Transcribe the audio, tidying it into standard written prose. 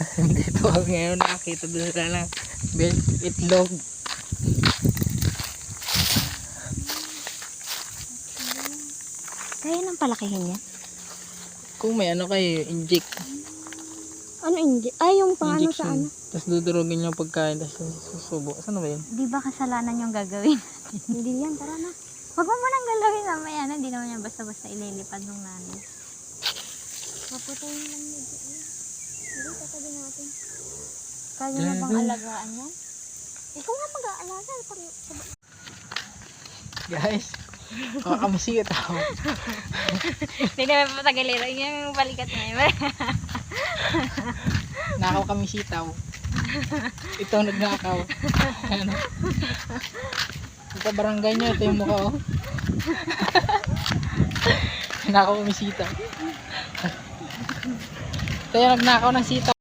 Dito ako ngayon nakakita doon na itlog. Kaya nang palakihin yan? Kung may ano kayo, inject. Ano ay, yung pang ano sa Injection. ano? Tapos dudurugin yung pagkain, tapos susubo. Saan ba yun? Di ba kasalanan yung gagawin? Hindi yan, tara na. Huwag mo munang galawin mamaya na. Hindi naman yan basta-basta ililipad ng nanay. Paputayin lang medyo. Hindi, tatabi natin. Kaya mo bang alagaan yan? Ikaw nga mag-aalaga. Guys, makakamusit ako. Hindi naman patagilira. Yung balikat na yun. Nakaw kami sitaw. Ito ang nagnakaw. Ano? Ito barangay nyo, ito yung mukha oh. Nakaw kami sitaw. Ito yung nagnakaw ng sitaw.